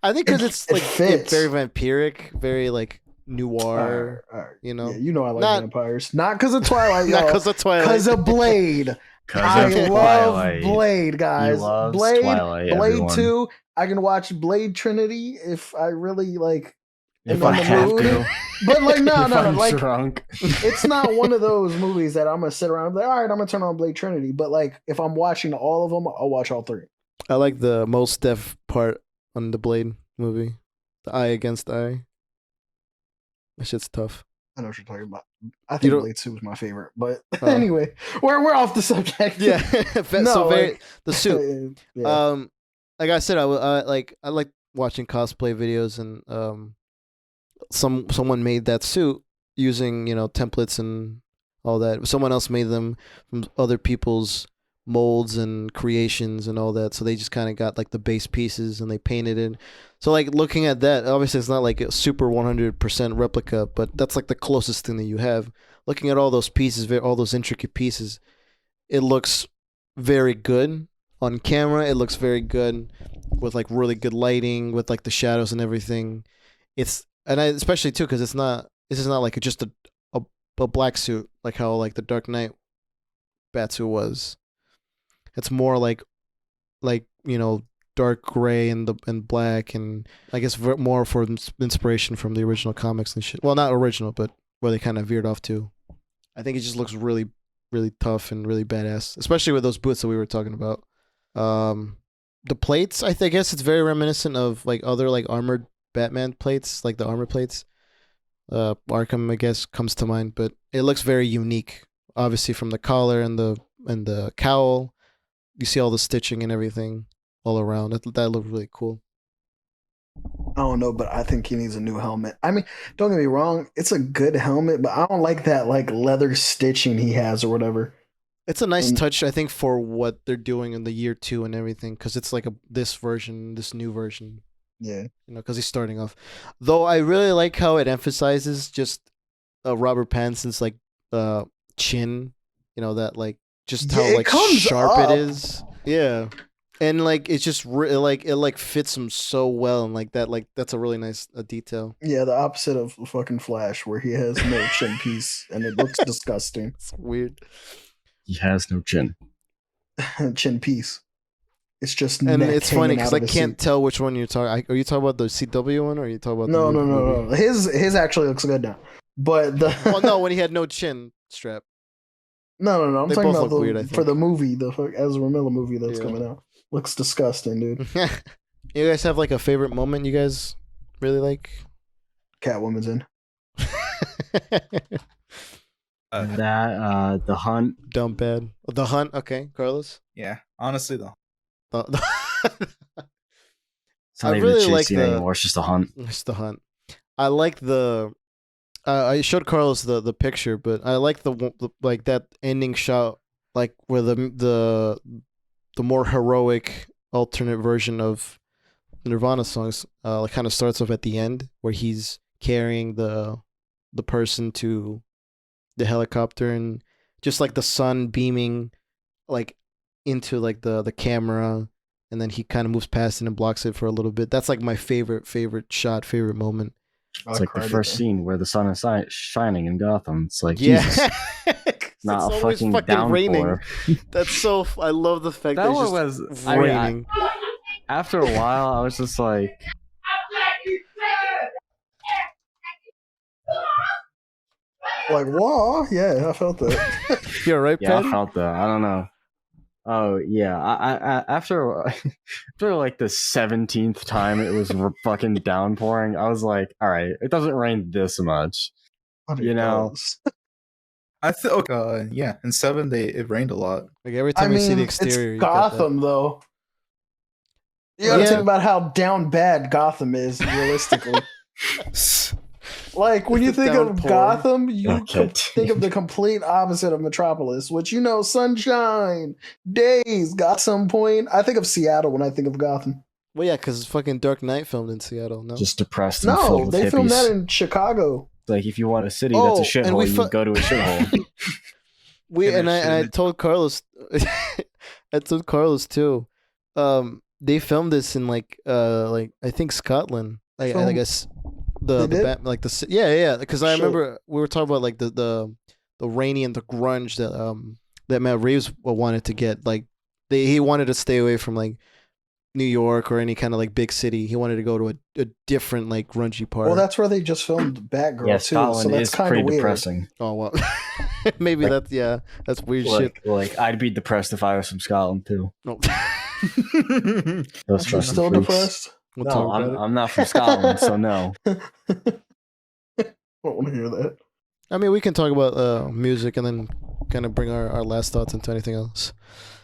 I think because it's like fits. very vampiric, very like noir. All right. You know, Yeah, you know I like vampires. Not because of Twilight, not because of Twilight. because of Blade. I love Blade, guys. Blade, Twilight, Blade everyone. 2. I can watch Blade Trinity if I really like. If am I in the have mood. to. But like, no, If no, I'm like drunk. it's not one of those movies that I'm gonna sit around and be like, all right, I'm gonna turn on Blade Trinity. But like, if I'm watching all of them, I'll watch all 3. I like the most deaf part on the Blade movie, the eye against eye. That shit's tough. I know what you're talking about. I think don't- Blade 2 was my favorite, but Oh. anyway, we're off the subject. Yeah, No, so very like- the suit. Yeah. Like I said, I like watching cosplay videos, and someone made that suit using templates and all that. Someone else made them from other people's molds and creations and all that. So they just kind of got like the base pieces and they painted it. So like looking at that, obviously it's not like a super 100% replica, but that's like the closest thing that you have. Looking at all those pieces, all those intricate pieces, it looks very good on camera. It looks very good with like really good lighting, with like the shadows and everything. Especially too, because this is not like just a black suit like how like the Dark Knight Batsuit was. It's more like dark gray and black, and I guess more for inspiration from the original comics and shit. Well, not original, but where they kind of veered off to. I think it just looks really, really tough and really badass, especially with those boots that we were talking about. The plates, I guess it's very reminiscent of like other like armored Batman plates, like the armor plates. Arkham, I guess, comes to mind, but it looks very unique. Obviously, from the collar and the cowl, you see all the stitching and everything all around. That looked really cool. I don't know, but I think he needs a new helmet. I mean, don't get me wrong, it's a good helmet, but I don't like that like leather stitching he has or whatever. It's a nice touch, I think, for what they're doing in the year 2 and everything, because it's like this new version. Yeah. Because he's starting off. Though I really like how it emphasizes just Robert Pattinson's like chin, that like just how it like comes sharp up. it is. Yeah. And like it's just it fits him so well, and like that's a really nice detail. Yeah, the opposite of fucking Flash, where he has no chin piece and it looks disgusting. It's weird. He has no chin. Chin piece. It's just And neck it's funny hanging because out I of the can't suit. tell which one you're talking. Are you talking about the CW one, or are you talking about No, the no. movie? His actually looks good now, but the Well, no, when he had no chin strap. no. I'm They talking both about look weird, I for think. the movie, the Ezra Miller movie that's Yeah. coming out. Looks disgusting, dude. You guys have like a favorite moment you guys really like? Catwoman's in. The hunt. Dumb bad. The Hunt. Okay, Carlos. Yeah, honestly though. It's not I even really a chase like scene the- anymore. It's just a hunt. It's The Hunt. I like the. I showed Carlos the picture, but I like the like that ending shot, like where the more heroic alternate version of the Nirvana songs, like kind of starts off at the end where he's carrying the person to the helicopter, and just like the sun beaming like into like the camera, and then he kind of moves past it and blocks it for a little bit. That's like my favorite shot, favorite moment. It's like the first scene where the sun is shining in Gotham. It's like, Yeah. Jesus, It's not a always fucking downpour. raining. That's so. I love the fact that, That it's one just was. I mean, raining. after a while, I was just like, Like, whoa, yeah, I felt that. You're right, yeah, I Patty? felt that. I don't know. Oh yeah, I after like the 17th time it was fucking downpouring, I was like, all right, it doesn't rain this much. You know. I think yeah, in 7 it rained a lot. Like every I time you mean, see the exterior, it's you got that. Gotham though. You gotta Yeah. think about how down bad Gotham is realistically. Like when you think of Downpour. Gotham, you Okay. think of the complete opposite of Metropolis, which sunshine, days, got some point. I think of Seattle when I think of Gotham. Well, yeah, because fucking Dark Knight filmed in Seattle. No. Just depressed and No, filled with they filmed that hippies. in Chicago. Like if you want a city Oh, that's a and we shithole, you go to a shithole. I told Carlos, I told Carlos too. They filmed this in like I think Scotland. I guess They did? yeah. Because I Shit. remember we were talking about like the rainy and the grunge that Matt Reeves wanted to get. Like he wanted to stay away from like New York or any kind of like big city. He wanted to go to a different like grungy part. Well, that's where they just filmed Batgirl Yeah, too. Scotland So that's is kind pretty of weird. depressing. Oh well, maybe that's weird shit. Like I'd be depressed if I was from Scotland too. No. Those You're fucking still freaks. depressed? We'll No, talk about it. I'm not from Scotland, so no. I don't want to hear that. I mean, we can talk about music and then kind of bring our last thoughts into anything else.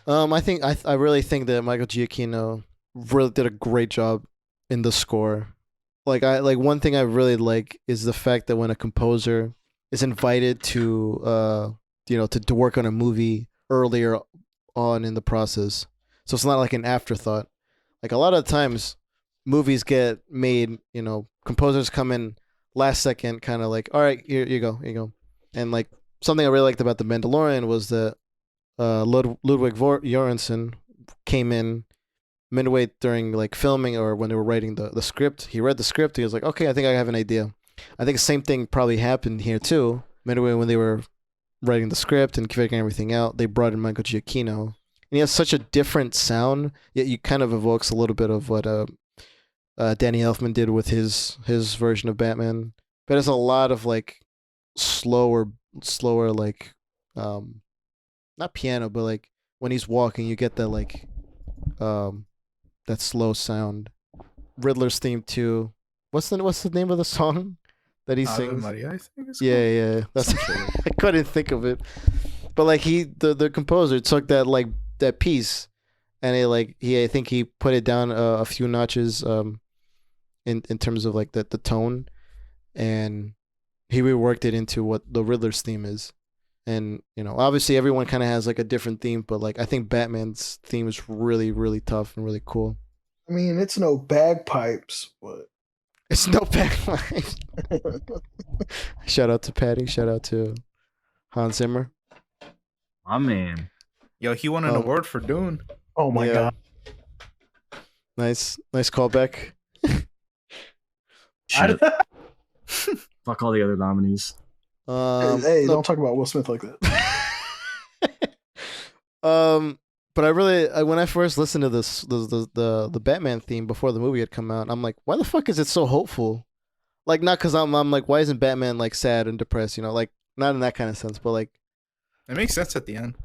I really think that Michael Giacchino really did a great job in the score. Like one thing I really like is the fact that when a composer is invited to to work on a movie earlier on in the process, so it's not like an afterthought. Like a lot of times, movies get made. Composers come in last second, kind of like, all right, here you go. And like something I really liked about The Mandalorian was that Ludwig Göransson came in midway during like filming or when they were writing the script. He read the script. He was like, okay, I think I have an idea. I think the same thing probably happened here too. Midway when they were writing the script and figuring everything out, they brought in Michael Giacchino. And he has such a different sound, yet you kind of evokes a little bit of what Danny Elfman did with his version of Batman. But it's a lot of like slower like not piano, but like when he's walking, you get that like that slow sound. Riddler's theme too. What's the name of the song that he Ave sings? Maria, I think it's Yeah. That's I couldn't think of it. But like the composer took that piece and I think he put it down a few notches in terms of like the tone, and he reworked it into what the Riddler's theme is. And obviously everyone kind of has like a different theme, but like I think Batman's theme is really really tough and really cool. I mean, it's no bagpipes, but It's no bagpipes. Shout out to Patty. Shout out to Hans Zimmer. My man. Yo, he won an award for Dune. oh my Yeah. god. Nice callback. Shit. Fuck all the other nominees. Hey, don't talk about Will Smith like that. But I really, when I first listened to the Batman theme before the movie had come out, I'm like, why the fuck is it so hopeful? Like, not because I'm like, why isn't Batman like sad and depressed? Like not in that kind of sense, but like, It makes sense at the end.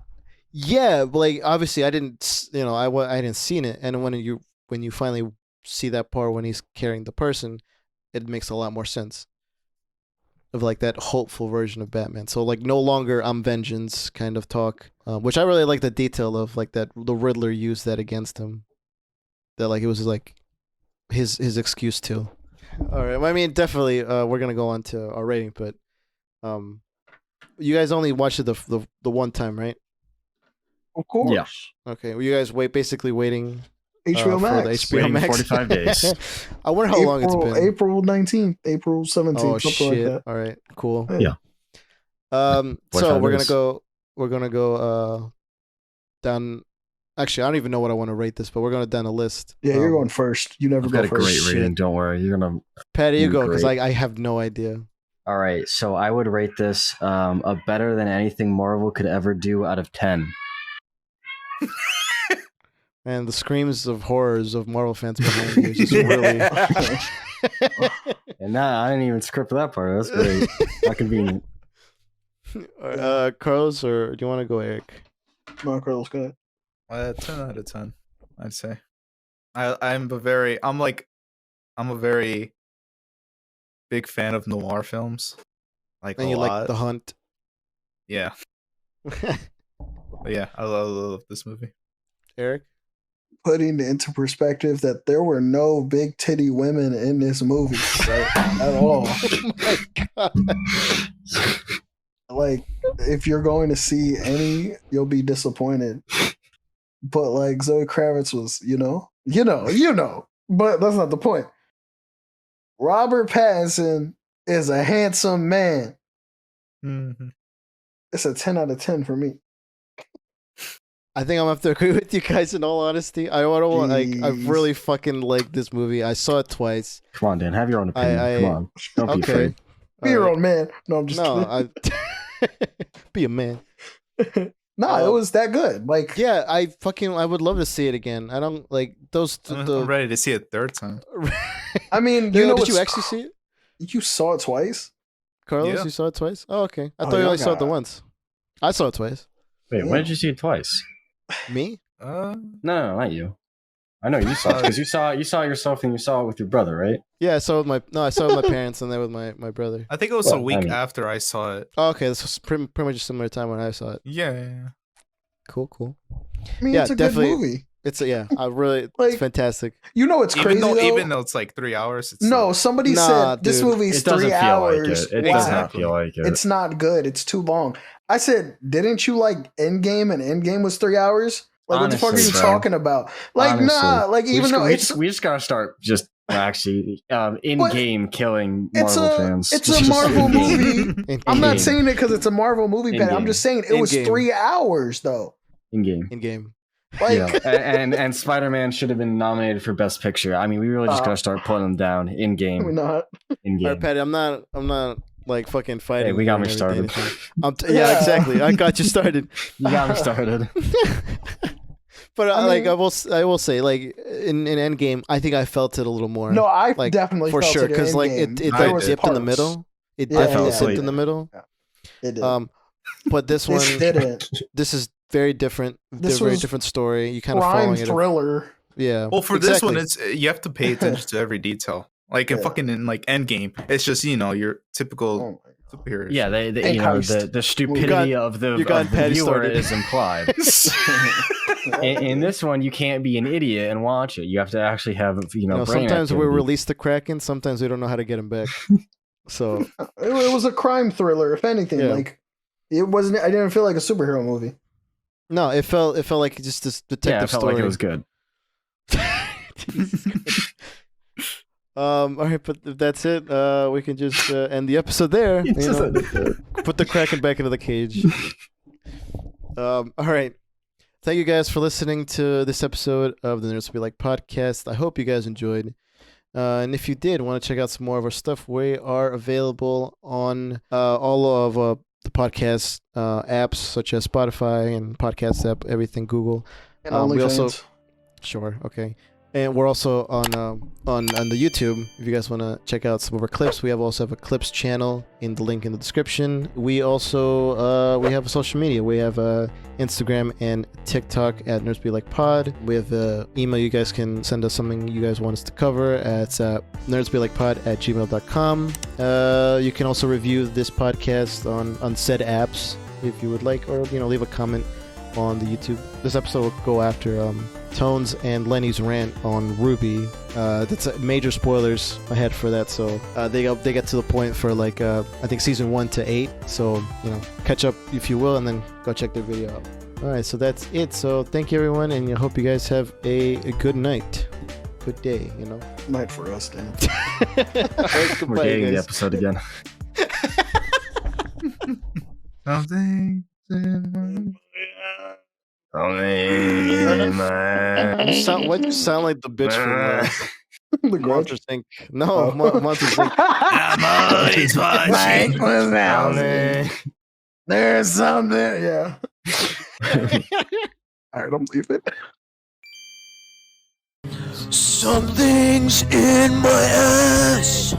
yeah, but like obviously I didn't, I didn't seen it, and when you finally see that part when he's carrying the person, it makes a lot more sense. Of like that hopeful version of Batman. So like no longer I'm vengeance kind of talk, which I really like the detail of like that the Riddler used that against him. That like it was like his excuse too. All right, well, I mean definitely we're gonna go on to our rating, but you guys only watched it the one time, right? Of course. Yeah. Okay, well, you guys basically waiting HBO for Max. the HBO Waiting Max 45 days. I wonder how long it's been. April 19th, April 17th, Oh something shit! like that. All right, cool. Yeah. So 45 we're days. gonna go down. Actually, I don't even know what I want to rate this, but we're gonna down a list. Yeah, you're going first. You never I've go got a first. great rating. Don't worry. You're gonna. Patty, you You're go because great. I have no idea. All right. So I would rate this a better than anything Marvel could ever do out of 10. And the screams of horrors of Marvel fans behind you is just really. And that I didn't even script that part. That's great. Not convenient. Carlos, or do you want to go, Eric? No, Carlos, go ahead. 10 out of 10, I'd say. I'm a very big fan of noir films. Like And a you lot. like The Hunt. Yeah. But yeah, I love this movie. Eric? putting into perspective that there were no big titty women in this movie, right? At all. Oh my god. Like, if you're going to see any, you'll be disappointed. But like Zoe Kravitz was, you know. But that's not the point. Robert Pattinson is a handsome man. Mhm. It's a 10 out of 10 for me. I think I'm gonna have to agree with you guys. In all honesty, I Jeez. really fucking like this movie. I saw it twice. Come on, Dan. Have your own opinion. Come on. Don't be Okay. afraid. Be your own man. No, I'm just No, be a man. kidding. No, it was that good. Like, Yeah, I would love to see it again. I don't like those. I'm ready to see it third time. I mean, Did what's you actually see it, You saw it twice? Carlos? Yeah. You saw it twice? Oh, okay. I Oh, thought you yeah, only I saw it the got- once. I saw it twice. Wait, when did you see it twice? Me? No, not you. I know you saw it because you saw yourself and you saw it with your brother, right? Yeah, I saw it with my parents and then with my brother. I think it was Well, a week I mean- after I saw it. Oh, okay, this was pretty much a similar time when I saw it. Yeah. Cool. I mean, Yeah, it's a definitely. good movie. It's I really Like, it's fantastic. You know, it's crazy. Even though it's like 3 hours, it's no, like, somebody Nah, said this dude. movie's It doesn't 3 feel hours. like it. It Why? does not feel like it. It's not good. It's too long. I said, didn't you like Endgame? And Endgame was 3 hours. Like, what the fuck are Honestly, you bro. talking about? Like, Honestly. nah. Like, even though we just gotta start just actually in game killing it's Marvel a fans. it's a Just Marvel in-game. movie. I'm not In-game. saying it because it's a Marvel movie, Ben. I'm In-game. just saying it was In-game. 3 hours though. In game. In game. Like, Yeah, and Spider-Man should have been nominated for Best Picture. I mean, we really just gotta start putting them down in we're game. not. In All right, game. Patty, I'm not like fucking fighting. Hey, we you got or me started. anything. Yeah. Yeah, exactly. I got you started. You got me started. But I mean- I will say, like in Endgame, I think I felt it a little more. No, I like, definitely for feel sure, because like it it I like did. dipped in the middle. It Yeah, definitely yeah, dipped yeah. in the middle. It did. But this one, This didn't. this is very different. This Very was different story. You kind of Crime following it. thriller. Yeah. Well, for exactly. this one, you have to pay attention to every detail. Like in Yeah. fucking in like Endgame, it's just your typical Oh my superhero. Yeah, they And you know heist. the stupidity of the Patty viewer started. is implied. in this one, you can't be an idiot and watch it. You have to actually have You know, brain sometimes we activity. release the Kraken. Sometimes we don't know how to get him back. So It was a crime thriller, if anything. Yeah. Like, it wasn't. I didn't feel like a superhero movie. no, it felt like just this detective Yeah, it felt story. like it was good. All right, but if that's it, we can just end the episode there. You know, put the Kraken back into the cage. All right. Thank you guys for listening to this episode of the Nerds Be Like podcast. I hope you guys enjoyed. And if you did want to check out some more of our stuff, we are available on all of the podcast apps, such as Spotify and podcast app, everything Google. And We also OnlyFans. Sure. Okay. And we're also on the YouTube. If you guys want to check out some of our clips, we also have a clips channel in the link in the description. We also we have a social media. We have Instagram and TikTok at Nerds Be Like Pod. We have email. You guys can send us something you guys want us to cover at nerdsbelikepod@gmail.com. You can also review this podcast on said apps if you would like, or leave a comment on the YouTube. This episode will go after Tones and Lenny's rant on Ruby. That's major spoilers ahead for that. So they get to the point for like I think season 1 to 8. So catch up if you will, and then go check their video out. All right, so that's it. So thank you everyone, and I hope you guys have a good night, good day. Night for us, Dan. All right, We're goodbye, dating the guys. episode again. Something. Why'd you sound like the bitch from The Grudge. Monsters Inc? No, Oh. Monsters Inc. There's something. Yeah. All right, I'm leaving. Something's in my ass.